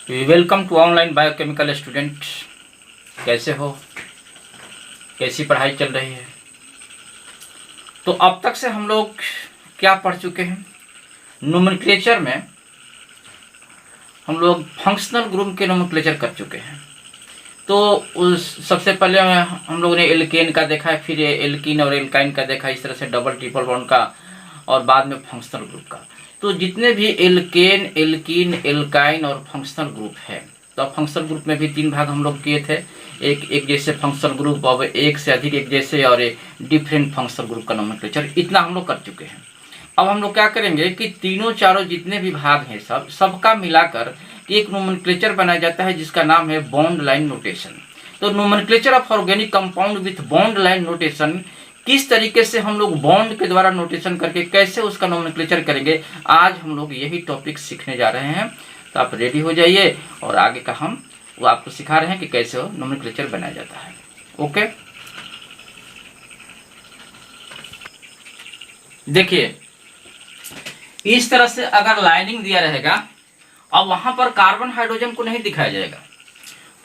Welcome to online biochemical student. कैसे हो, कैसी पढ़ाई चल रही है? तो अब तक से हम लोग क्या पढ़ चुके हैं? नोमेनक्लेचर में हम लोग फंक्शनल ग्रुप के नोमेनक्लेचर कर चुके हैं। तो उस सबसे पहले हम लोगों ने एल्केन का देखा है, फिर एल्कीन और एल्काइन का देखा, इस तरह से डबल ट्रिपल बॉन्ड का, और बाद में फंक्शनल ग्रुप का। तो जितने भी एल्केन, एल्कीन, एल्काइन और फंक्शनल ग्रुप है, तो फंक्शनल ग्रुप में भी 3 भाग हम लोग किए थे। एक जैसे फंक्शनल ग्रुप, और एक से अधिक एक जैसे, और एक डिफरेंट फंक्शनल ग्रुप का नोमेनक्लेचर, इतना हम लोग कर चुके हैं। अब हम लोग क्या करेंगे कि तीनों चारों जितने भी भाग हैं सबका मिलाकर एक नोमेनक्लेचर बनाया जाता है जिसका नाम है बॉन्ड लाइन नोटेशन। तो nomenclature of organic compound with bond line notation, किस तरीके से हम लोग बॉन्ड के द्वारा नोटेशन करके कैसे उसका नोमेनक्लेचर करेंगे, आज हम लोग यही टॉपिक सीखने जा रहे हैं। तो आप रेडी हो जाइए, और आगे का हम वो आपको सिखा रहे हैं कि कैसे वो नोमेनक्लेचर बनाया जाता है। ओके, देखिए इस तरह से अगर लाइनिंग दिया रहेगा, अब वहां पर कार्बन हाइड्रोजन को नहीं दिखाया जाएगा,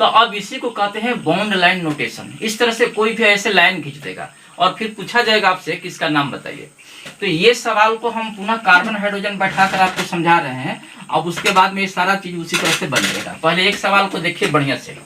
तो अब इसी को कहते हैं बॉन्ड लाइन नोटेशन। इस तरह से कोई भी ऐसे लाइन खींच देगा और फिर पूछा जाएगा आपसे कि इसका नाम बताइए। तो ये सवाल को हम पुनः कार्बन हाइड्रोजन बैठाकर आपको समझा रहे हैं। अब उसके बाद में ये सारा चीज उसी तरह से बन जाएगा। पहले एक सवाल को देखिए बढ़िया से।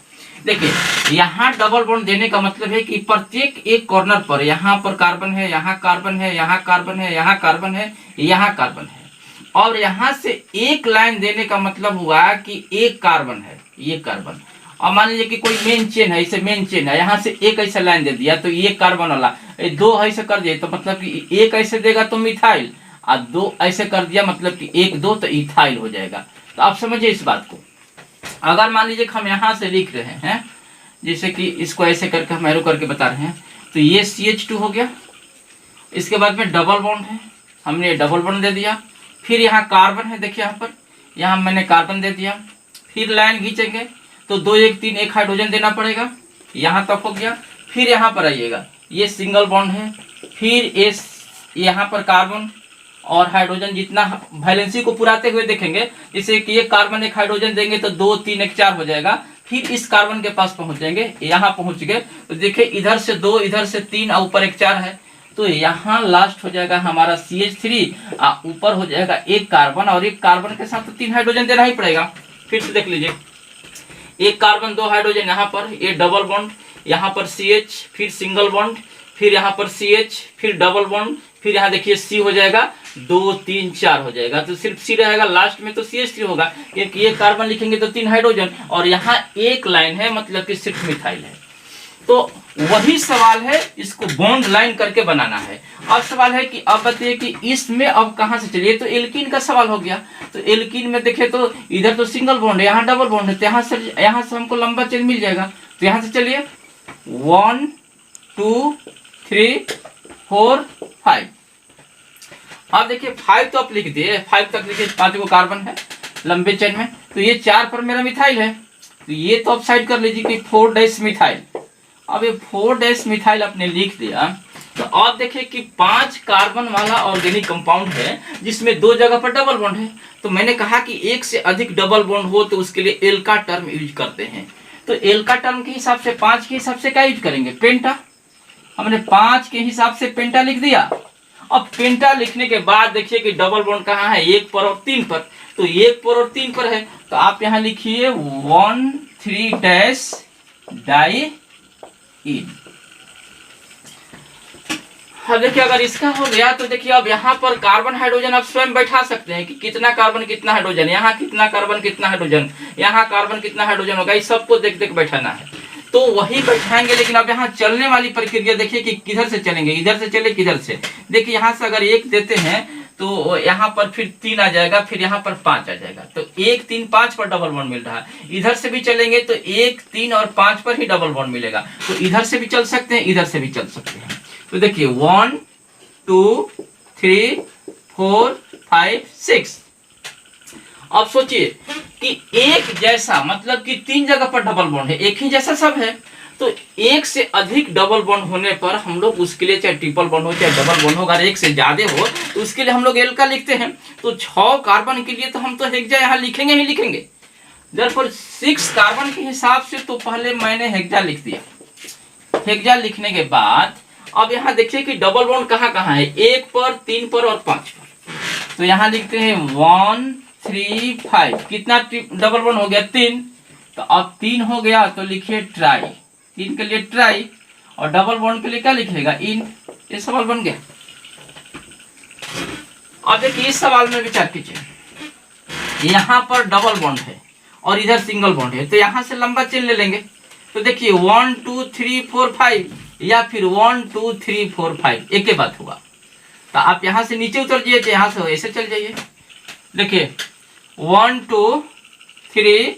देखिए यहाँ डबल बॉन्ड देने का मतलब है कि प्रत्येक एक कॉर्नर पर, यहाँ पर कार्बन है, यहाँ कार्बन है, यहाँ कार्बन है, यहाँ कार्बन है, यहाँ कार्बन है, और यहाँ से एक लाइन देने का मतलब हुआ कि एक कार्बन है, ये कार्बन। और मान लीजिए कि कोई मेन चेन है, इसे मेन चेन है, यहाँ से एक ऐसा लाइन दे दिया तो ये कार्बन वाला, 2 ऐसे कर दिए तो मतलब कि एक ऐसे देगा तो मिथाइल, और 2 ऐसे कर दिया मतलब कि 1 2 तो इथाइल हो जाएगा। तो आप समझिए इस बात को। अगर मान लीजिए कि हम यहाँ से लिख रहे हैं, जैसे कि इसको ऐसे करके हम एरो करके बता रहे हैं, तो ये CH2 हो गया। इसके बाद में डबल बॉन्ड है, हमने डबल बॉन्ड दे दिया। फिर यहाँ कार्बन है, देखिए यहाँ पर, यहाँ मैंने कार्बन दे दिया। फिर लाइन खींचेंगे तो 2 1 3 एक हाइड्रोजन देना पड़ेगा, यहाँ तक हो गया। फिर यहाँ पर आइएगा, ये सिंगल बॉन्ड है। फिर यहाँ पर कार्बन और हाइड्रोजन जितना वैलेंसी को पुराते हुए देखेंगे, जैसे कि ये कार्बन एक हाइड्रोजन देंगे तो 2 3 1 4 हो जाएगा। फिर इस कार्बन के पास पहुंच जाएंगे, यहाँ पहुंच गए तो देखिए इधर से 2 इधर से 3 और ऊपर एक 4 है, तो यहाँ लास्ट हो जाएगा हमारा CH3, ऊपर हो जाएगा एक कार्बन, और एक कार्बन के साथ तो 3 हाइड्रोजन देना ही पड़ेगा। फिर से देख लीजिए, एक कार्बन 2 हाइड्रोजन, यहाँ पर ये डबल बॉन्ड, यहाँ पर CH, फिर सिंगल बॉन्ड, फिर यहाँ पर CH, फिर डबल बॉन्ड, फिर यहाँ देखिए C हो जाएगा, 2 3 4 हो जाएगा, तो सिर्फ C रहेगा, लास्ट में तो CH3 होगा, क्योंकि ये कार्बन लिखेंगे तो 3 हाइड्रोजन, और यहाँ एक लाइन है मतलब कि सिर्फ मिथाइल है। तो वही सवाल है, इसको बॉन्ड लाइन करके बनाना है। अब सवाल है कि अब बताइए कि इसमें अब कहां से चलिए, तो एल्कीन का सवाल हो गया। तो एल्कीन में देखे तो इधर तो सिंगल बॉन्ड है, यहाँ डबल बॉन्ड है, तो यहाँ से हमको लंबा चेन मिल जाएगा। तो यहाँ से चलिए 1 2 3 4 5। अब देखिए 5 तो आप लिख दिए, 5 तक लिखिए, 5 को कार्बन है लंबे चेन में, तो ये 4 पर मेरा मिथाइल है, तो ये तो आप साइड कर लीजिए कि 4' मिथाइल। अब ये 4' मिथाइल आपने लिख दिया, तो आप देखिए कि 5 कार्बन वाला ऑर्गेनिक कंपाउंड है जिसमें 2 जगह पर डबल बॉन्ड है। तो मैंने कहा कि एक से अधिक डबल बॉन्ड हो तो उसके लिए एल का टर्म यूज करते हैं। तो एल का टर्म के हिसाब से 5 के हिसाब से क्या यूज करेंगे, पेंटा। हमने 5 के हिसाब से पेंटा लिख दिया। अब पेंटा लिखने के बाद देखिए कि डबल बॉन्ड कहाँ है, 1 पर और 3 पर, तो 1 पर और 3 पर है, तो आप यहाँ लिखिए 1 3' डाई इन। अब देखिए अगर इसका हो गया तो देखिए अब यहाँ पर कार्बन हाइड्रोजन आप स्वयं बैठा सकते हैं कि कितना कार्बन कितना हाइड्रोजन, यहाँ कितना कार्बन कितना हाइड्रोजन, यहाँ कार्बन कितना हाइड्रोजन होगा, इस सबको देख देख बैठाना है। तो वही बैठाएंगे, लेकिन अब यहाँ चलने वाली प्रक्रिया देखिए कि किधर से चलेंगे, इधर से चले किधर से। देखिए यहाँ से अगर 1 देते हैं तो यहाँ पर फिर 3 आ जाएगा, फिर यहाँ पर 5 आ जाएगा, तो 1 3 5 पर डबल बॉन्ड मिल रहा है। इधर से भी चलेंगे तो 1 3 और 5 पर ही डबल बॉन्ड मिलेगा, तो इधर से भी चल सकते हैं, इधर से भी चल सकते हैं। तो देखिए 1 2 3 4 5 6। अब सोचिए कि एक जैसा मतलब कि 3 जगह पर डबल बॉन्ड है, एक ही जैसा सब है, तो एक से अधिक डबल बॉन्ड होने पर हम लोग उसके लिए, चाहे ट्रिपल बॉन्ड हो चाहे डबल बॉन्ड हो, अगर एक से ज्यादा हो तो उसके लिए हम लोग एल का लिखते हैं। तो 6 कार्बन के लिए तो हम तो हेक्सा यहाँ लिखेंगे ही लिखेंगे। देयरफॉर 6 कार्बन के हिसाब से तो पहले मैंने हेक्सा लिख दिया। हेक्सा लिखने के बाद अब यहाँ देखिए कि डबल बॉन्ड कहाँ कहाँ है, 1 पर, 3 पर और 5 पर। तो यहाँ लिखते हैं 1 3 5। कितना डबल बॉन्ड हो गया, 3। तो अब 3 हो गया तो लिखिए ट्राई, 3 के लिए ट्राई, और डबल बॉन्ड के लिए क्या लिखिएगा, इन। ये सवाल बन गया। अब देखिए इस सवाल में विचार कीजिए, यहाँ पर डबल बॉन्ड है और इधर सिंगल बॉन्ड है, तो यहाँ से लंबा चेन ले लेंगे। तो देखिए 1 2 3 4 5 या फिर 1 2 3 4 5 एक ही बात होगा। तो आप यहाँ से नीचे उतर जाइए, यहाँ से ऐसे चल जाइए। देखिए 1 2 3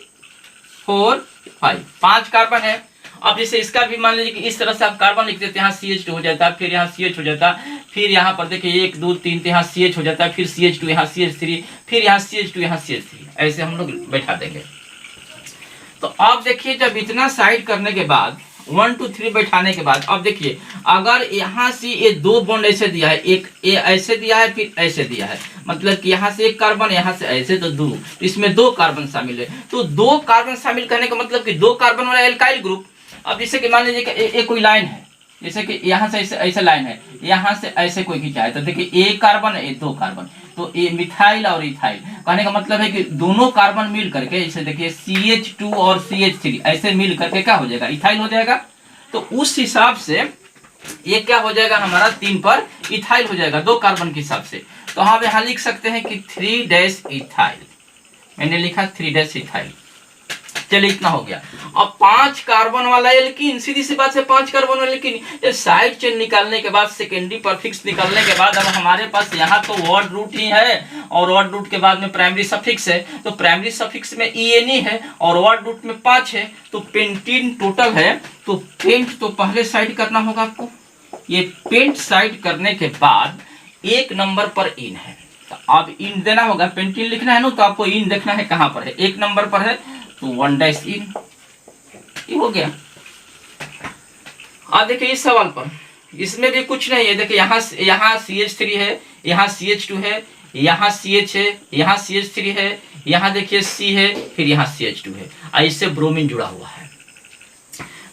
4 5, 5 कार्बन है। अब जैसे इसका भी मान लीजिए कि इस तरह से आप कार्बन लिख देते हैं, यहाँ CH2 हो जाता है, फिर यहाँ CH हो जाता है, फिर यहाँ पर देखिए 1 2 3 तो यहाँ CH हो जाता है, फिर CH2 यहाँ CH3, फिर यहाँ CH2 यहाँ CH3, ऐसे हम लोग बैठा देंगे। तो अब देखिए जब इतना साइड करने के बाद 1 2 3 बैठाने के बाद अब देखिए अगर यहाँ से ये 2 बॉन्ड ऐसे दिया है, एक ये ऐसे दिया है फिर ऐसे दिया है, मतलब कि यहाँ से 1 कार्बन यहाँ से ऐसे, तो 2, इसमें 2 कार्बन शामिल है। तो 2 कार्बन शामिल करने का मतलब कि 2 कार्बन वाला एल्काइल ग्रुप। अब जैसे कि मान लीजिए कि एक कोई लाइन है, जैसे कि यहाँ से ऐसे ऐसे लाइन है, यहाँ से ऐसे कोई खींचा है, तो देखिए 1 कार्बन है 2 कार्बन, तो ये मिथाइल और इथाइल। कहने का मतलब है कि दोनों कार्बन मिल करके इसे देखिए CH2 और CH3 ऐसे मिल करके क्या हो जाएगा, इथाइल हो जाएगा। तो उस हिसाब से ये क्या हो जाएगा हमारा 3 पर इथाइल हो जाएगा 2 कार्बन के हिसाब से। तो हम यहाँ लिख सकते हैं कि 3 इथाइल, मैंने लिखा 3 इथाइल। चलिए इतना हो गया। अब 5 कार्बन वाला एल्कीन, सीधी सी बात है 5 कार्बन वाला एल्कीन, साइड चेन निकालने के बाद सेकेंडरी परफिक्स निकालने के बाद अब हमारे पास यहाँ तो वर्ड रूट ही है और वर्ड रूट के बाद में प्राइमरी सफिक्स है, तो प्राइमरी सफिक्स में ENE है और वर्ड रूट में 5 है, तो पेंटीन टोटल है। तो पेंट तो पहले साइड करना होगा आपको। ये पेंट साइड करने के बाद 1 नंबर पर इन है, तो अब इन देना होगा, पेंटीन लिखना है ना, तो आपको इन देखना है कहाँ पर है, 1 नंबर पर है, तो 1 इन, ये हो गया। अब देखिए इस सवाल पर इसमें भी कुछ नहीं है। देखिए यहाँ CH3 है, यहाँ CH2 है, यहाँ CH है, यहाँ CH3 है, यहाँ देखिए C है, फिर यहाँ CH2 है, इससे ब्रोमीन जुड़ा हुआ है।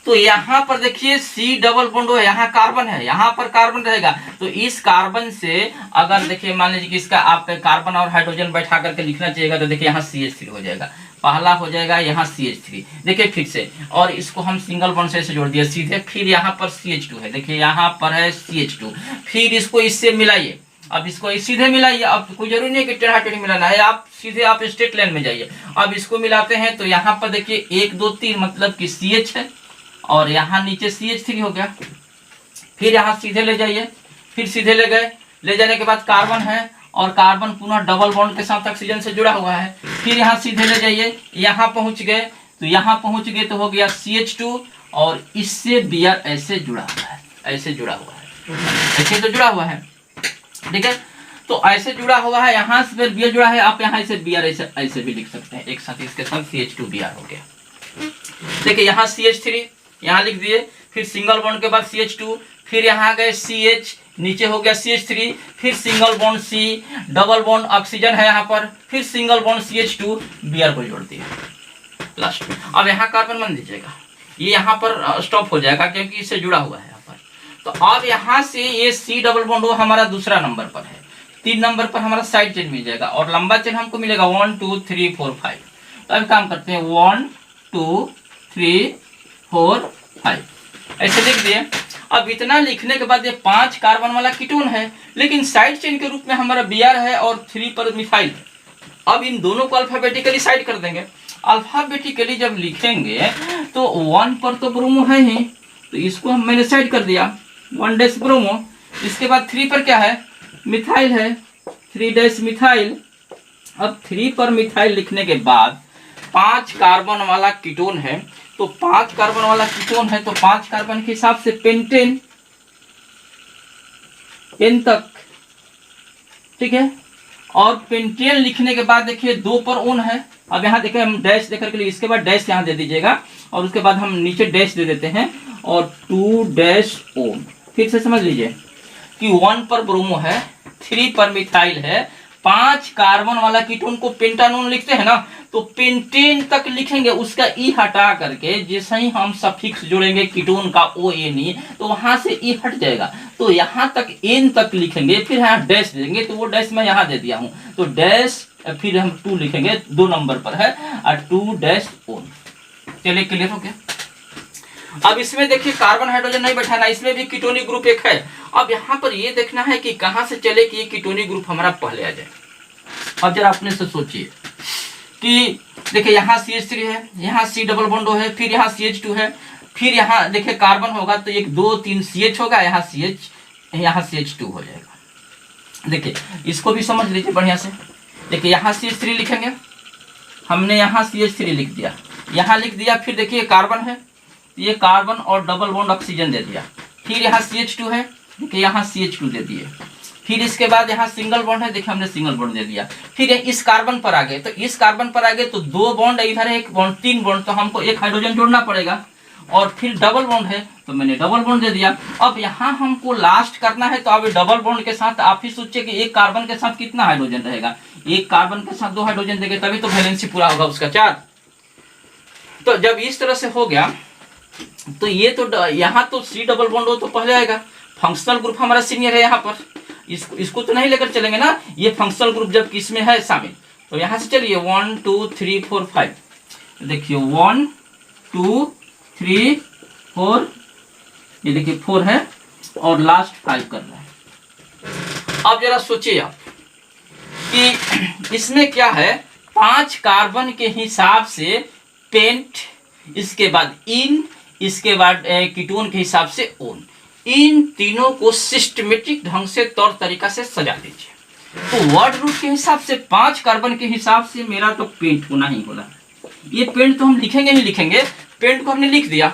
तो यहाँ पर देखिए C डबल बॉन्ड है, यहाँ कार्बन है, यहाँ पर कार्बन रहेगा, तो इस कार्बन से अगर देखिए मान लीजिए कि इसका आप कार्बन और हाइड्रोजन बैठा करके लिखना चाहिएगा, तो देखिए यहाँ CH3 हो जाएगा, पहला हो जाएगा यहाँ CH3, देखिए फिर से, और इसको हम सिंगल बॉन्ड से जोड़ दिया सीधे, फिर यहाँ पर CH2 है, देखिए यहाँ पर है CH2, फिर इसको इससे मिलाइए, अब इसको सीधे मिलाइए, अब कोई जरूरी नहीं कि टेढ़ा टेढ़ी मिलाना है, आप सीधे आप स्ट्रेट लाइन में जाइए। अब इसको मिलाते हैं तो यहाँ पर देखिए 1 2 3 मतलब कि CH है और यहाँ नीचे CH3 हो गया, फिर यहाँ सीधे ले जाइए, फिर सीधे ले गए, ले जाने के बाद कार्बन है और कार्बन पुनः डबल बॉन्ड के साथ ऑक्सीजन से जुड़ा हुआ है, फिर यहाँ सीधे ले जाइए, यहाँ पहुंच गए, तो यहाँ पहुंच गए तो हो गया CH2 और इससे Br ऐसे जुड़ा हुआ है, ऐसे जुड़ा हुआ है, ऐसे तो जुड़ा हुआ है, ठीक है। तो ऐसे जुड़ा हुआ है, यहाँ से फिर Br जुड़ा है, आप यहाँ इसे Br ऐसे भी लिख सकते हैं, एक साथ इसके साथ CH2Br हो गया। देखिए यहाँ CH3 यहाँ लिख दिए, फिर सिंगल बॉन्ड के बाद CH2, फिर यहाँ गए CH, नीचे हो गया CH3, फिर single bond C, double bond oxygen है यहाँ पर, फिर सिंगल बॉन्ड CH2, Br को जोड़ दिया लास्ट में। अब यहाँ कार्बन मान दीजिएगा, ये यहाँ पर स्टॉप हो जाएगा क्योंकि इससे जुड़ा हुआ है यहाँ पर। तो अब यहाँ से ये C डबल बॉन्ड वो हमारा दूसरा नंबर पर है, 3 नंबर पर हमारा साइड चेन मिल जाएगा और लंबा चेन हमको मिलेगा 1 2 3 4 5। तो अब काम करते हैं 1 2 3 4 5 ऐसे लिख दिए। अब इतना लिखने के बाद ये 5 कार्बन वाला कीटोन है, लेकिन साइड चेन के रूप में हमारा Br है और 3 पर मिथाइल है। अब इन दोनों को अल्फाबेटिकली साइड कर देंगे। अल्फाबेटिकली जब लिखेंगे तो 1 पर तो ब्रोमो है ही, तो इसको मैंने साइड कर दिया 1 ब्रोमो। इसके बाद 3 पर क्या है, मिथाइल है, 3 मिथाइल। अब 3 पर मिथाइल लिखने के बाद 5 कार्बन वाला कीटोन है, तो 5 कार्बन वाला कीटोन है तो 5 कार्बन के हिसाब से पेंटेन, पेन तक, ठीक है। और पेंटेन लिखने के बाद देखिए 2 पर ओन है। अब यहाँ देखिए हम डैश देकर के लिए, इसके बाद डैश यहाँ दे दीजिएगा और उसके बाद हम नीचे डैश दे देते हैं और 2 ओन। फिर से समझ लीजिए कि 1 पर ब्रोमो है, 3 पर मिथाइल है, 5 कार्बन वाला कीटोन को पेंटानोन लिखते हैं ना, तो पेंटेन तक लिखेंगे, उसका ई हटा करके जैसे ही हम सफिक्स जोड़ेंगे कीटोन का ONE, तो वहां से ई हट जाएगा, तो यहाँ तक एन तक लिखेंगे, फिर यहाँ डैश देंगे, तो वो डैश मैं यहाँ दे दिया हूँ, तो डैश फिर हम 2 लिखेंगे, 2 नंबर पर है, और 2-ON। चलिए क्लियर हो गया। अब इसमें देखिए कार्बन हाइड्रोजन नहीं बैठाना, इसमें भी कीटोनिक ग्रुप एक है। अब यहाँ पर ये देखना है कि कहाँ से चले कि ये कीटोनिक ग्रुप हमारा पहले आ जाए। अब जरा अपने से सोचिए कि देखिए यहाँ CH3 है, यहाँ C डबल बॉन्ड है, फिर यहाँ CH2 है, फिर यहाँ देखिए कार्बन होगा तो 1 2 3 CH होगा, यहाँ CH2 हो जाएगा। देखिए इसको भी समझ लीजिए बढ़िया से। देखिए यहाँ CH3 लिखेंगे, हमने यहाँ CH3 लिख दिया, यहाँ लिख दिया, फिर देखिए कार्बन है, ये कार्बन और डबल बॉन्ड ऑक्सीजन दे दिया, फिर यहाँ CH2 है, देखिए यहाँ CH2 दे दिए, फिर इसके बाद यहाँ सिंगल बॉन्ड है, देखिए हमने सिंगल बॉन्ड दे दिया, फिर इस कार्बन पर आ गए, तो इस कार्बन पर आ गए तो 2 बॉन्ड इधर है, 1 बॉन्ड 3 बॉन्ड, तो हमको 1 हाइड्रोजन जोड़ना पड़ेगा, और फिर डबल बॉन्ड है तो मैंने डबल बॉन्ड दे दिया। अब यहाँ हमको लास्ट करना है, तो अब डबल बॉन्ड के साथ आप ही सोचिए कि एक कार्बन के साथ कितना हाइड्रोजन रहेगा, एक कार्बन के साथ 2 हाइड्रोजन देंगे तभी तो वैलेंसी पूरा होगा उसका 4। तो जब इस तरह से हो गया तो ये तो यहाँ तो C डबल बॉन्ड हो तो पहले आएगा, फंक्शनल ग्रुप हमारा सीनियर है यहाँ पर, इसको तो नहीं लेकर चलेंगे ना, ये फंक्शनल ग्रुप जब किसमें है शामिल, तो यहाँ से चलिए 1 2 3 4 5, देखिए 1 2 3 4, ये देखिए 4 है और लास्ट 5 कर रहा है। अब जरा सोचिए आप कि इसमें क्या है, 5 कार्बन के हिसाब से पेंट, इसके बाद इन, इसके बाद कीटोन के हिसाब से ओन, इन तीनों को सिस्टमेटिक ढंग से तौर तरीका से सजा दीजिए। तो वर्ड रूट के हिसाब से 5 कार्बन के हिसाब से मेरा तो पेंट होना ही होना है, ये पेंट तो हम लिखेंगे ही लिखेंगे, पेंट को हमने लिख दिया,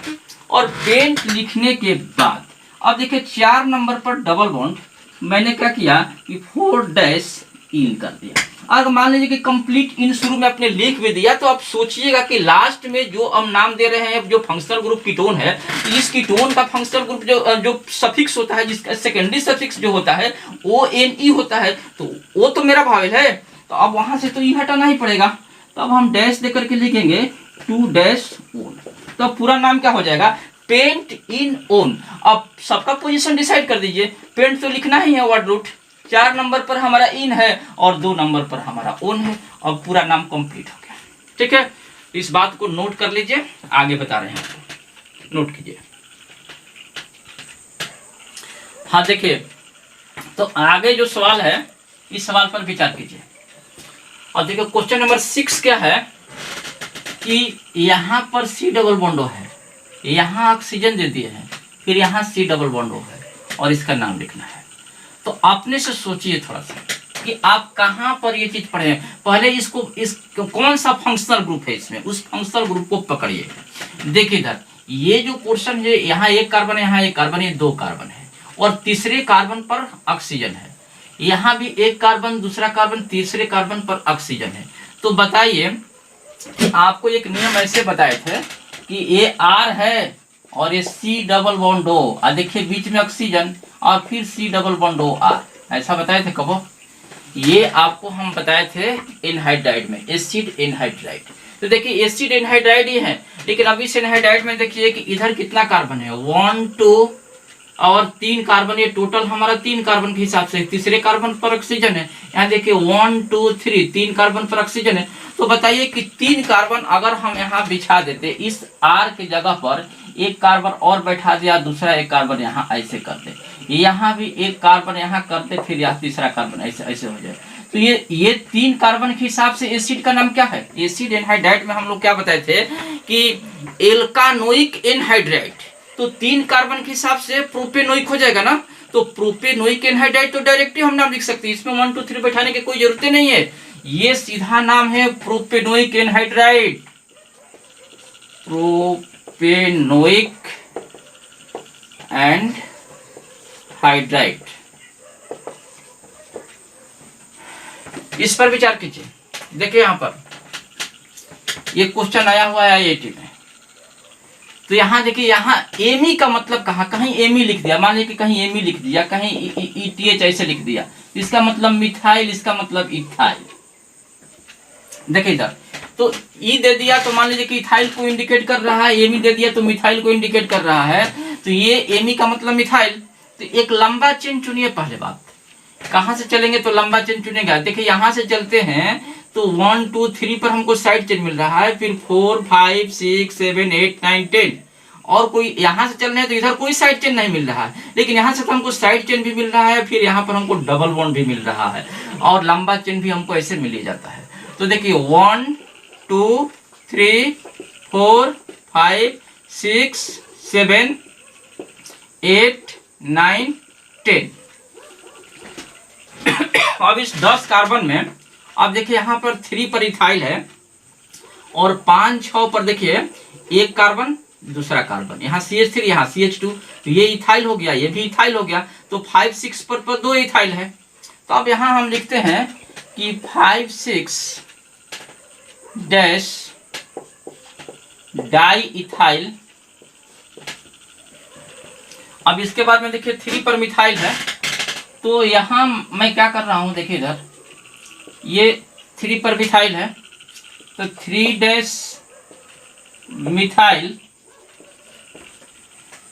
और पेंट लिखने के बाद अब देखिए 4 नंबर पर डबल बॉन्ड मैंने क्या किया कि 4-इन कर दिया। अगर मान लीजिए कि कंप्लीट इन शुरू में अपने लिख भी दिया, तो आप सोचिएगा कि लास्ट में जो हम नाम दे रहे हैं जो फंक्शनल ग्रुप कीटोन है, इस कीटोन का फंक्शनल ग्रुप जो सफिक्स होता है, जिसका सेकेंडरी सफिक्स जो होता है ONE होता है, तो वो तो मेरा भावेल है, तो अब वहां से तो ई हटाना ही पड़ेगा, तो अब हम डैश देकर के लिखेंगे 2-ON, तो पूरा नाम क्या हो जाएगा, पेंट इन ओन। अब सबका पोजीशन डिसाइड कर दीजिए, पेंट तो लिखना ही है वर्ड रूट, 4 नंबर पर हमारा इन है और 2 नंबर पर हमारा ओन है, और पूरा नाम कंप्लीट हो गया। ठीक है, इस बात को नोट कर लीजिए, आगे बता रहे हैं आपको, नोट कीजिए। हाँ देखिए, तो आगे जो सवाल है इस सवाल पर विचार कीजिए। और देखिए क्वेश्चन नंबर 6 क्या है कि यहाँ पर C डबल बॉन्डो है, यहाँ ऑक्सीजन दे दिए हैं, फिर यहाँ C डबल बॉन्डो है और इसका नाम लिखना है। तो अपने से सोचिए थोड़ा सा कि आप कहाँ पर ये चीज पढ़े हैं। पहले इस कौन सा फंक्शनल ग्रुप है, इसमें उस फंक्शनल ग्रुप को पकड़िए। देखिए इधर ये जो पोर्शन है, यहाँ 1 कार्बन है, यहाँ 1 कार्बन है, 2 कार्बन है, और तीसरे कार्बन पर ऑक्सीजन है, यहाँ भी 1 कार्बन, दूसरा कार्बन, तीसरे कार्बन पर ऑक्सीजन है। तो बताइए कि आपको एक नियम ऐसे बताए थे कि ये R है और ये C डबल बॉन्ड O, और देखिए बीच में ऑक्सीजन और फिर C double bond O R, ऐसा बताए थे कब? ये आपको हम बताए थे एनहाइड्राइड में, एसिड एनहाइड्राइड। तो देखिए एसिड एनहाइड्राइड ही है, लेकिन अभी इस एनहाइड्राइड में देखिए कि इधर कितना कार्बन है, 1 2 और 3 कार्बन, ये टोटल हमारा 3 कार्बन के हिसाब से, तीसरे कार्बन पर ऑक्सीजन है, यहाँ देखिए 1 2 3 3 कार्बन पर ऑक्सीजन है। तो बताइए कि 3 कार्बन अगर हम यहाँ बिछा देते, इस R की जगह पर 1 कार्बन और बैठा दिया, दूसरा 1 कार्बन यहाँ ऐसे कर दे, यहाँ भी 1 कार्बन यहाँ करते, फिर यहाँ तीसरा कार्बन ऐसे ऐसे हो जाए, तो ये 3 कार्बन के हिसाब से एसिड का नाम क्या है? एसिड एनहाइड्राइड में हम लोग क्या बताए थे कि एल्कानोइक एनहाइड्राइड, तो 3 कार्बन के हिसाब से प्रोपेनोइक हो जाएगा ना, तो प्रोपेनोइक एनहाइड्राइड तो डायरेक्टली हम नाम लिख सकते हैं, इसमें 1 2 3 बैठाने की कोई जरूरत नहीं है, ये सीधा नाम है propanoic anhydride, propanoic and hydride. इस पर विचार कीजिए। देखिए यहाँ पर ये क्वेश्चन आया हुआ है IIT में, तो यहाँ देखिए, यहाँ एमी का मतलब कहाँ, कहीं एमी लिख दिया, मान लीजिए कि कहीं एमी लिख दिया, कहीं ETH ऐसे लिख दिया, इसका मतलब मिथाइल, इसका मतलब इथाइल। देखिए इधर तो ई दे दिया तो मान लीजिए कि इथाइल को इंडिकेट कर रहा है, एमी दे दिया तो मिथाइल को इंडिकेट कर रहा है, तो ये एमी का मतलब मिथाइल। तो एक लंबा चेन चुनिए। पहले बात कहाँ से चलेंगे तो लंबा चेन चुनेगा। देखिए यहाँ से चलते हैं तो 1 2 3 पर हमको साइड चेन मिल रहा है, फिर 4 5 6 7 8 9 10 और कोई यहाँ से चल रहे हैं तो इधर कोई साइड चेन नहीं मिल रहा है, लेकिन यहाँ से तो हमको साइड चेन भी मिल रहा है, फिर यहाँ पर हमको डबल बॉन्ड भी मिल रहा है और लंबा चेन भी हमको ऐसे मिल ही जाता है। तो देखिए 1 2 3 4 5 6 7 8 9 10। अब इस 10 कार्बन में अब देखिए यहाँ पर 3 पर इथाइल है और 5 6 पर देखिए एक कार्बन दूसरा कार्बन, यहाँ CH3 यहाँ CH2, तो ये इथाइल हो गया, ये भी इथाइल हो गया। तो 5 6 पर 2 इथाइल है। तो अब यहाँ हम लिखते हैं कि 5 6 डैश डाई इथाइल। अब इसके बाद में देखिए 3 पर मिथाइल है, तो यहाँ मैं क्या कर रहा हूँ, देखिए इधर ये 3 पर मिथाइल है तो 3 डैश मिथाइल।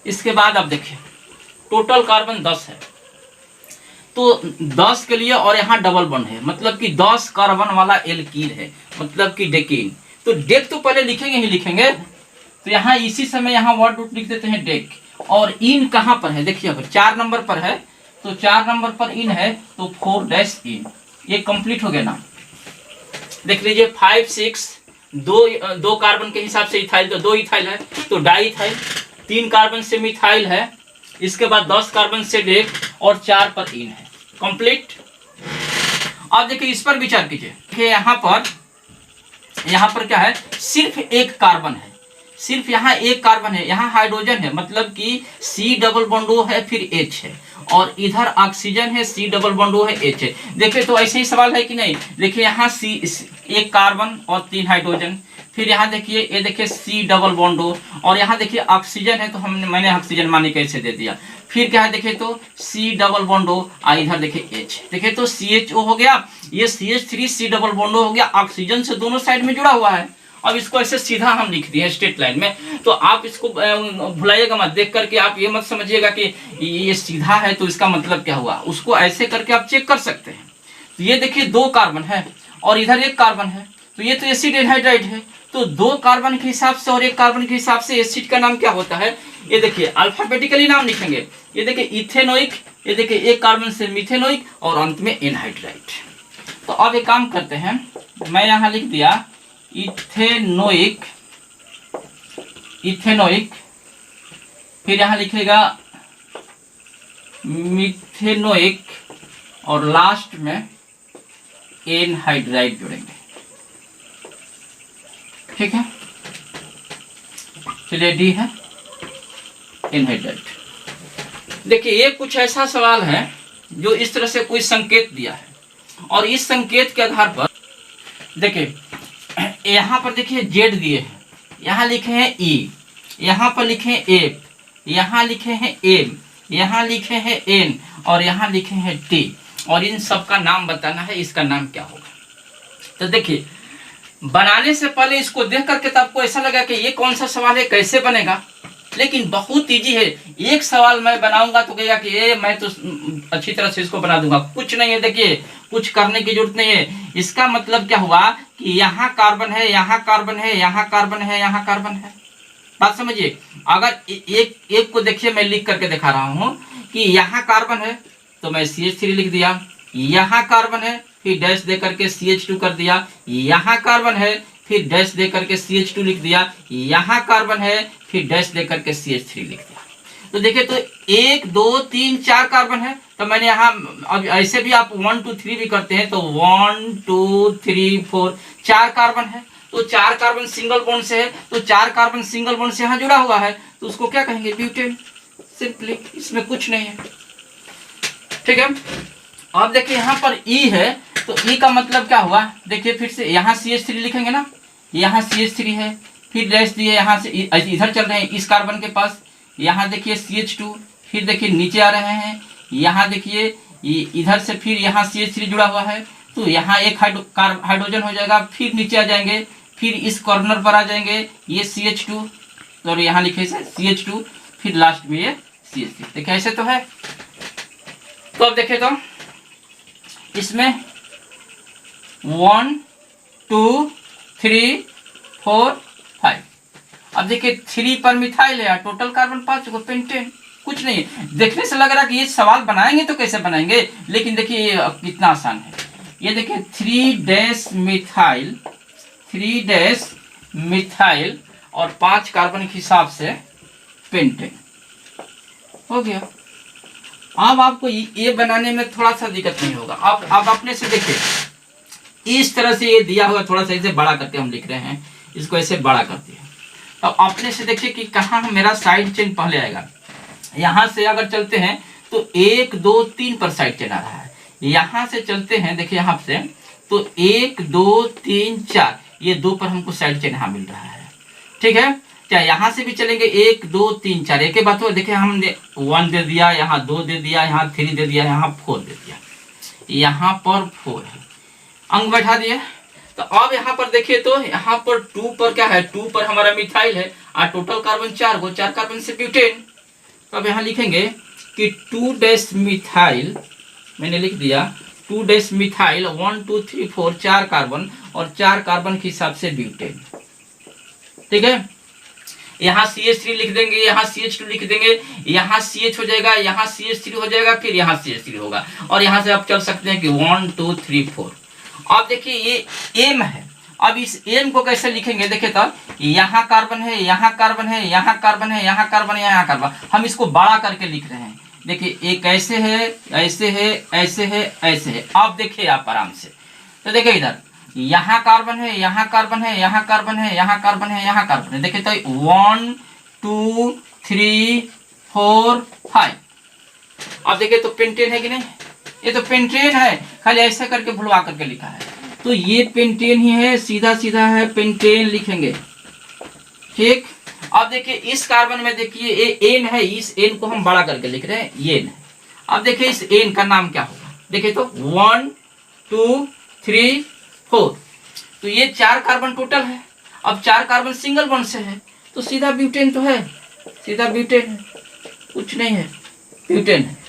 इसके बाद अब देखिए टोटल कार्बन 10 है, तो 10 के लिए और यहाँ डबल बॉन्ड है, मतलब कि 10 कार्बन वाला एल्कीन है, मतलब कि डेकीन। तो डेक तो पहले लिखेंगे ही लिखेंगे, तो यहाँ इसी समय यहाँ वर्ड रूट लिख देते हैं डेक। और इन कहाँ पर है, देखिए अगर 4 नंबर पर है तो 4 नंबर पर इन है तो 4 डैश इन, ये कंप्लीट हो गया ना। देख लीजिए 5 6 दो कार्बन के हिसाब से इथाइल, तो 2 इथाइल है तो डाई इथाइल, 3 कार्बन से मिथाइल है, इसके बाद 10 कार्बन से डेक और 4 पर इन है, कंप्लीट। अब देखिए इस पर विचार कीजिए कि यहाँ पर क्या है, सिर्फ एक कार्बन है, सिर्फ यहाँ एक कार्बन है, यहाँ हाइड्रोजन है, मतलब कि C डबल बॉन्ड O है फिर H है और इधर ऑक्सीजन है, C डबल बॉन्ड O है, H है। देखिए तो ऐसे ही सवाल है कि नहीं। देखिए यहाँ एक कार्बन और 3 हाइड्रोजन, फिर यहाँ देखिए ये देखिए C डबल बॉन्ड O और यहाँ देखिए ऑक्सीजन है तो मैंने ऑक्सीजन माने कैसे दे दिया। फिर क्या है देखिए तो C डबल बॉन्ड O और इधर देखिए H, देखिए तो CHO हो गया, ये CH3 C double bond O हो गया, ऑक्सीजन से दोनों साइड में जुड़ा हुआ है। अब इसको ऐसे सीधा हम लिख दिए स्ट्रेट लाइन में, तो आप इसको भुलाइएगा मत, देख करके आप ये मत समझिएगा कि ये सीधा है तो इसका मतलब क्या हुआ, उसको ऐसे करके आप चेक कर सकते हैं। तो ये देखिए 2 कार्बन है और इधर एक कार्बन है, तो ये तो एसिड एनहाइड्राइड है, तो 2 कार्बन के हिसाब से और 1 कार्बन के हिसाब से एसिड का नाम क्या होता है, ये देखिए अल्फाबेटिकली नाम लिखेंगे। ये देखिए इथेनोइक, ये देखिए 1 कार्बन से मिथेनोइक और अंत में एनहाइड्राइड। तो अब एक काम करते हैं, मैं यहाँ लिख दिया इथेनोइक, फिर यहाँ लिखेगा मिथेनोइक और लास्ट में एनहाइड्राइड जोड़ेंगे, ठीक है। चलिए डी है एनहाइड्राइड। देखिए ये कुछ ऐसा सवाल है जो इस तरह से कोई संकेत दिया है और इस संकेत के आधार पर देखिए यहाँ पर देखिए जेड दिए हैं, यहाँ लिखे हैं ई, यहाँ पर लिखे हैं एफ, यहाँ लिखे हैं एम, यहाँ लिखे हैं एन और यहाँ लिखे हैं टी, और इन सब का नाम बताना है, इसका नाम क्या होगा। तो देखिए बनाने से पहले इसको देख करके तो आपको ऐसा लगा कि ये कौन सा सवाल है, कैसे बनेगा, लेकिन बहुत इजी है। एक सवाल मैं बनाऊंगा तो कहेगा कि ये मैं तो अच्छी तरह से इसको बना दूंगा, कुछ नहीं है। देखिए कुछ करने की जरूरत नहीं है। इसका मतलब क्या हुआ कि यहाँ कार्बन है, यहाँ कार्बन है, यहाँ कार्बन है, यहाँ कार्बन है। बात समझिए। अगर एक को देखिए मैं लिख करके दिखा रहा हूँ कि यहाँ कार्बन है तो मैं CH3 लिख दिया, यहाँ कार्बन है फिर डैश दे करके CH2 कर दिया, यहाँ कार्बन है फिर डैश दे करके CH2 लिख दिया, यहाँ कार्बन है फिर डैश दे करके CH3 लिख दिया। तो देखिए तो 1 2 3 4 कार्बन है, तो मैंने यहाँ अब ऐसे भी आप 1 2 3 भी करते हैं तो 1 2 3 4 4 कार्बन है, तो 4 कार्बन सिंगल बॉन्ड से है, तो 4 कार्बन सिंगल बॉन्ड से यहाँ जुड़ा हुआ है तो उसको क्या कहेंगे, ब्यूटेन। सिंपली, इसमें कुछ नहीं है, ठीक है। अब देखिए यहाँ पर E है तो E का मतलब क्या हुआ, देखिए फिर से यहाँ CH3 लिखेंगे ना, यहाँ CH3 है फिर डैश दिए, यहाँ से इधर चल रहे हैं इस कार्बन के पास, यहाँ देखिए CH2, फिर देखिए नीचे आ रहे हैं, यहाँ देखिए इधर से फिर यहाँ CH3 जुड़ा हुआ है तो यहाँ एक हाइड्रोजन हो जाएगा, फिर नीचे आ जाएंगे, फिर इस कॉर्नर पर आ जाएंगे, ये CH2 और यहाँ लिखे से CH2, फिर लास्ट में ये CH3। देखिए ऐसे तो है। तो अब देखे तो इसमें 1 2 3 4 5। अब देखिए 3 पर मिथाइल है, टोटल कार्बन 5 को, पेंटेन। कुछ नहीं है, देखने से लग रहा है कि ये सवाल बनाएंगे तो कैसे बनाएंगे, लेकिन देखिए ये कितना आसान है। ये देखिए 3 मिथाइल, 3 मिथाइल और 5 कार्बन के हिसाब से पेंटेन हो गया। अब आपको ये बनाने में थोड़ा सा दिक्कत नहीं होगा। आप अपने से देखिए, इस तरह से ये दिया हुआ, थोड़ा सा इसे बड़ा करके हम लिख रहे हैं, इसको ऐसे बड़ा करते हैं। तो अपने से देखिए कि कहाँ मेरा साइड चेन पहले आएगा। यहाँ से अगर चलते हैं तो 1 2 3 पर साइड चेन आ रहा है। यहाँ से चलते हैं, देखिए यहाँ से, तो 1 2 3 4, ये 2 पर हमको साइड चेन यहाँ मिल रहा है। ठीक है, चाहे यहाँ से भी चलेंगे 1 2 3 4, एक बात हो, देखिए हमने 1 दे दिया, यहाँ 2 दे दिया, यहाँ 3 दे दिया, यहाँ 4 दे दिया, यहाँ पर 4 है, अंक बैठा दिए। तो अब यहाँ पर देखिए तो यहाँ पर 2 पर क्या है, 2 पर हमारा मिथाइल है और टोटल कार्बन 4 को, 4 कार्बन से ब्यूटेन। तो अब यहाँ लिखेंगे कि 2 मिथाइल, मैंने लिख दिया 2 मिथाइल 1 2 3 4, 4 कार्बन और 4 कार्बन के हिसाब से ब्यूटेन। ठीक है, यहाँ CH3 लिख देंगे, यहाँ CH2 लिख देंगे, यहाँ CH हो जाएगा, यहाँ CH3 हो जाएगा, फिर यहाँ CH3 होगा, और यहाँ से आप चल सकते हैं कि 1 2 3 4। अब देखिए ये एम है। अब इस एम को कैसे लिखेंगे, देखिए तो यहाँ कार्बन है, यहाँ कार्बन है, यहाँ कार्बन है, यहाँ कार्बन है, यहाँ कार्बन, हम इसको बड़ा करके लिख रहे हैं। देखिए एक ऐसे है, ऐसे है, ऐसे है, ऐसे है। अब देखिए आप आराम से, तो देखिए इधर यहाँ कार्बन है, यहाँ कार्बन है, यहाँ कार्बन है, यहाँ कार्बन है, यहाँ कार्बन है। देखिए तो 1 2 3 4 5। अब देखिए तो पेंटेन है कि नहीं, ये तो पेंटेन है, खाली ऐसा करके भुलवा करके लिखा है, तो ये पेंटेन ही है, सीधा सीधा है, पेंटेन लिखेंगे। ठीक, अब देखिए इस कार्बन में देखिए ये एन है, इस एन को हम बड़ा करके लिख रहे हैं, ये एन है। अब देखिए इस एन का नाम क्या होगा, देखिए तो 1 2 3 4, तो ये 4 कार्बन टोटल है। अब 4 कार्बन सिंगल बॉन्ड से है, तो सीधा ब्यूटेन तो है, सीधा ब्यूटेन है, कुछ नहीं है, ब्यूटेन है।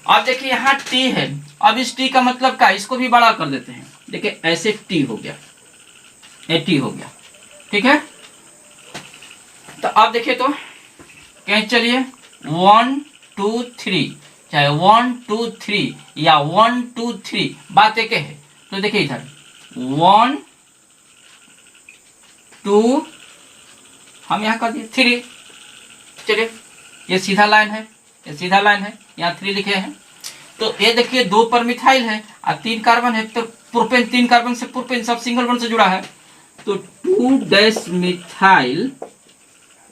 अब देखिए यहाँ टी है, अब इस टी का मतलब क्या, इसको भी बड़ा कर देते हैं, देखिए ऐसे टी हो गया, ये टी हो गया। ठीक है, तो अब देखिए तो कहीं चलिए 1 2 3, चाहे 1 2 3 या 1 2 3, बात एक है। तो देखिए इधर 1 2, हम यहाँ कर दिए 3, चलिए ये सीधा लाइन है, ये सीधा लाइन है, यहाँ 3 लिखे हैं। तो ये देखिए 2 पर मिथाइल है और 3 कार्बन है, तो प्रोपेन, 3 कार्बन से प्रोपेन, सब सिंगल बॉन्ड से जुड़ा है, तो 2 मिथाइल,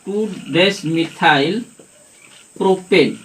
2 मिथाइल प्रोपेन।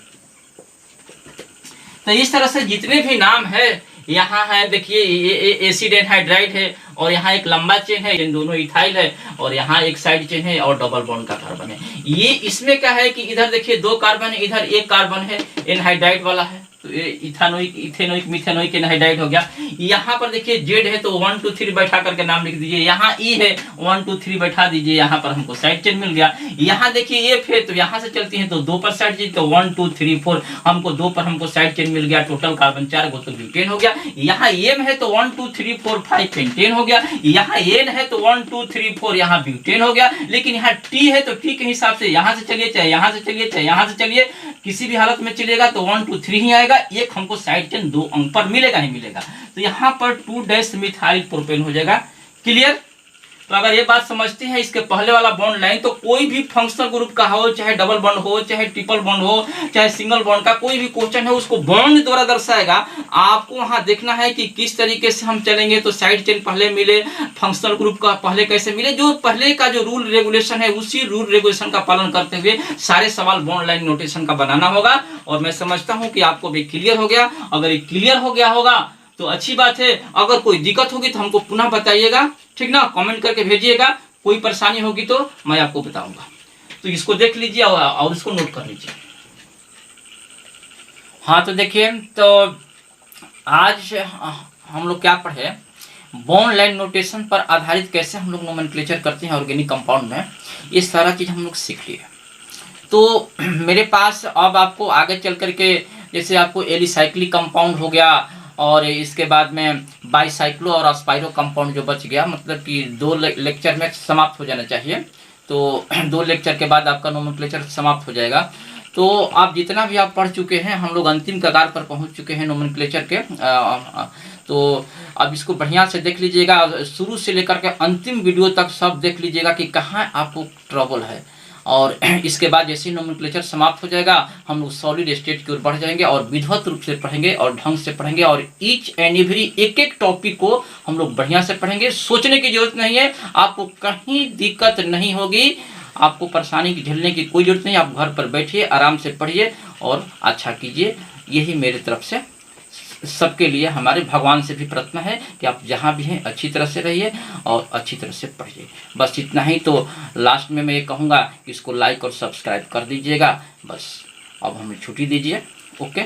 तो इस तरह से जितने भी नाम है यहाँ है, देखिए ये एसिड एनहाइड्राइड है, और यहाँ एक लंबा चेन है, इन दोनों इथाइल है, और यहाँ एक साइड चेन है और डबल बॉन्ड का कार्बन है। ये इसमें क्या है कि इधर देखिए 2 कार्बन है, इधर 1 कार्बन है, एनहाइड्राइड वाला है, तो ये इथेनोइक, इथेनोइक, मिथेनोइक एनहाइड्राइड हो गया। यहाँ पर देखिए जेड है, तो 1 2 3 बैठा करके नाम लिख दीजिए। यहाँ ई है, 1 2 3 बैठा दीजिए, यहाँ पर हमको साइड चेन मिल गया। यहाँ देखिए एफ है, तो यहाँ से चलती है तो 2 पर साइड चेन, तो 1 2 3 4, हमको 2 पर हमको साइड चेन मिल गया, टोटल कार्बन 4 को, तो ब्यूटेन हो गया। यहाँ एम है तो 1 2 3 4 5 पेंटेन हो गया। यहाँ एन है तो 1 2 3 4, यहाँ ब्यूटेन हो गया। लेकिन यहाँ टी है तो टी के हिसाब से यहाँ से चलिए, चाहे यहाँ से चलिए, चाहे यहाँ से चलिए, किसी भी हालत में चलिएगा तो 1 2 3 ही आएगा, एक हमको साइड चेन 2 अंक पर मिलेगा ही मिलेगा। तो यहाँ पर 2 मिथाइल प्रोपेन हो जाएगा। क्लियर? तो अगर ये बात समझते हैं, इसके पहले वाला बॉन्ड लाइन, तो कोई भी फंक्शनल ग्रुप का हो, चाहे डबल बॉन्ड हो, चाहे ट्रिपल बॉन्ड हो, चाहे सिंगल बॉन्ड का कोई भी क्वेश्चन है, उसको बॉन्ड द्वारा दर्शाएगा। आपको वहां देखना है कि किस तरीके से हम चलेंगे, तो साइड चेन पहले मिले, फंक्शनल ग्रुप का पहले कैसे मिले, जो पहले का जो रूल रेगुलेशन है, उसी रूल रेगुलेशन का पालन करते हुए सारे सवाल बॉन्ड लाइन नोटेशन का बनाना होगा। और मैं समझता हूँ कि आपको भी क्लियर हो गया। अगर ये क्लियर हो गया होगा तो अच्छी बात है। अगर कोई दिक्कत होगी तो हमको पुनः बताइएगा, ठीक ना, कमेंट करके भेजिएगा। कोई परेशानी होगी तो मैं आपको बताऊंगा। तो इसको देख लीजिए और इसको नोट कर लीजिए। हाँ, तो देखिए, तो आज हम लोग क्या पढ़े, बॉन्ड लाइन नोटेशन पर आधारित कैसे हम लोग नोमेनक्लेचर करते हैं ऑर्गेनिक कंपाउंड में, ये सारा चीज़ हम लोग सीख लिए। तो मेरे पास अब आपको आगे चल करके जैसे आपको एलिसाइक्लिक कंपाउंड हो गया, और इसके बाद में बाईसाइक्लो और अस्पाइरो कंपाउंड जो बच गया, मतलब कि 2 लेक्चर में समाप्त हो जाना चाहिए। तो 2 लेक्चर के बाद आपका नोमेनक्लेचर समाप्त हो जाएगा। तो आप जितना भी आप पढ़ चुके हैं, हम लोग अंतिम कगार पर पहुंच चुके हैं नोमेनक्लेचर के। तो अब इसको बढ़िया से देख लीजिएगा, शुरू से लेकर के अंतिम वीडियो तक सब देख लीजिएगा कि कहाँ आपको ट्रबल है। और इसके बाद जैसे ही नोमेनक्लेचर समाप्त हो जाएगा, हम लोग सॉलिड स्टेट की ओर बढ़ जाएंगे और विधिवत रूप से पढ़ेंगे और ढंग से पढ़ेंगे, और ईच एंड एवरी एक टॉपिक को हम लोग बढ़िया से पढ़ेंगे। सोचने की जरूरत नहीं है, आपको कहीं दिक्कत नहीं होगी, आपको परेशानी की झेलने की कोई जरूरत नहीं। आप घर पर बैठिए, आराम से पढ़िए और अच्छा कीजिए। यही मेरी तरफ से सबके लिए, हमारे भगवान से भी प्रार्थना है कि आप जहाँ भी हैं अच्छी तरह से रहिए और अच्छी तरह से पढ़िए। बस इतना ही। तो लास्ट में मैं ये कहूँगा कि इसको लाइक और सब्सक्राइब कर दीजिएगा। बस अब हमें छुट्टी दीजिए। ओके।